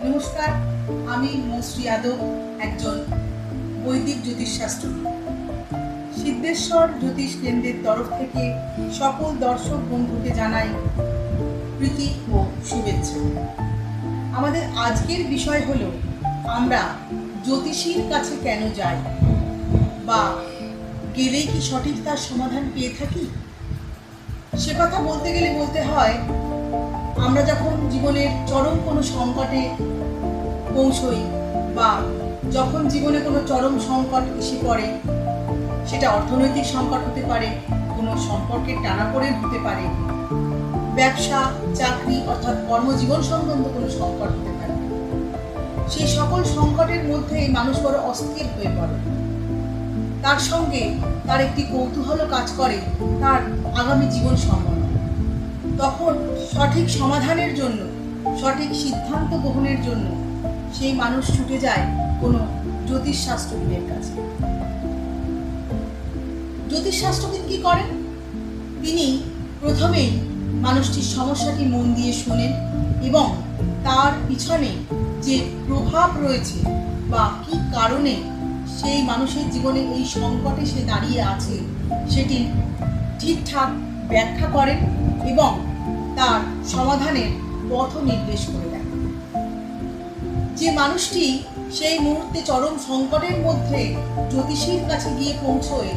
নমস্কার, আমি মৌশ্রী যাদব, একজন বৈদিক জ্যোতিষশাস্ত্র। সিদ্ধেশ্বর জ্যোতিষ কেন্দ্রের তরফ থেকে সকল দর্শক বন্ধুকে জানাই প্রীতি ও শুভেচ্ছা। আমাদের আজকের বিষয় হলো, আমরা জ্যোতিষীর কাছে কেন যাই, বা গেলেই কি সঠিক তার সমাধান পেয়ে থাকি। সে কথা বলতে গেলে বলতে হয়, আমরা যখন জীবনের চরম কোনো সংকটে পৌঁছই, বা যখন জীবনে কোনো চরম সংকট এসে পড়ে, সেটা অর্থনৈতিক সংকট হতে পারে, কোনো সম্পর্কের টানাপোড়েন হতে পারে, ব্যবসা চাকরি অর্থাৎ কর্মজীবন সম্বন্ধ কোনো সংকট হতে পারে, সেই সকল সংকটের মধ্যে মানুষ বড় অস্থির হয়ে পড়ে। তার সঙ্গে তার একটি কৌতূহলও কাজ করে তার আগামী জীবন সম্বন্ধে। তখন সঠিক সমাধানের জন্য, সঠিক সিদ্ধান্ত গ্রহণের জন্য সেই মানুষ ছুটে যায় কোনো জ্যোতিষশাস্ত্রবিদের কাছে। জ্যোতিষশাস্ত্রবিদ কি করেন? তিনি প্রথমেই মানুষটির সমস্যাটি মন দিয়ে শোনেন এবং তার পিছনে যে প্রভাব রয়েছে বা কি কারণে সেই মানুষের জীবনে এই সংকটে সে দাঁড়িয়ে আছে, সেটি ঠিকঠাক ব্যাখ্যা করেন এবং তার সমাধানের পথ নির্দেশ করে দেন। যে মানুষটি সেই মুহূর্তে চরম সংকটের মধ্যে জ্যোতিষীর কাছে গিয়ে পৌঁছয়,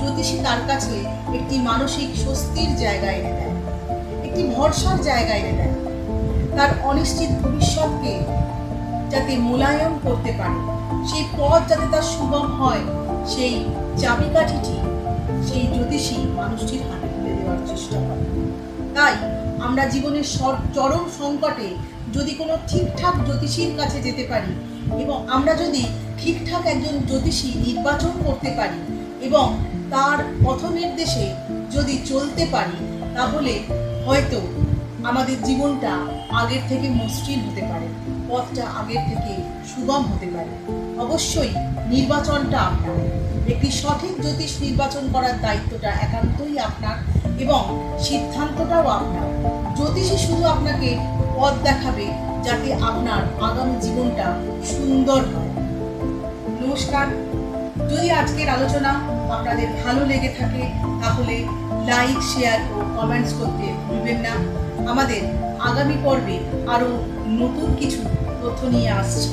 জ্যোতিষী তার কাছে একটি মানসিক স্বস্তির জায়গা এনে দেন, একটি ভরসার জায়গা এনে দেন। তার অনিশ্চিত ভবিষ্যৎকে যাতে মোলায়েম করতে পারে, সেই পথ যাতে তার সুগম হয়, সেই চাবিকাঠিটি সেই জ্যোতিষী মানুষটির হাতে তুলে দেওয়ার চেষ্টা করে। তাই আমরা জীবনের চরম সংকটে যদি কোনো ঠিকঠাক জ্যোতিষীর কাছে যেতে পারি এবং আমরা যদি ঠিকঠাক একজন জ্যোতিষী নির্বাচন করতে পারি এবং তার পথ নির্দেশে যদি চলতে পারি, তাহলে হয়তো আমাদের জীবনটা আগের থেকে মসৃণ হতে পারে, পথটা আগের থেকে সুগম হতে পারে। অবশ্যই নির্বাচনটা আপনার, একটি সঠিক জ্যোতিষ নির্বাচন করার দায়িত্বটা একান্তই আপনার এবং সিদ্ধান্তটাও আপনার। জ্যোতিষী শুধু আপনাকে পথ দেখাবে যাতে আপনার আগামী জীবনটা সুন্দর হয়। নমস্কার। যদি আজকের আলোচনা আপনাদের ভালো লেগে থাকে, তাহলে লাইক, শেয়ার ও কমেন্টস করতে ভুলবেন না। আমাদের আগামী পর্বে আরও নতুন কিছু তথ্য নিয়ে আসছি।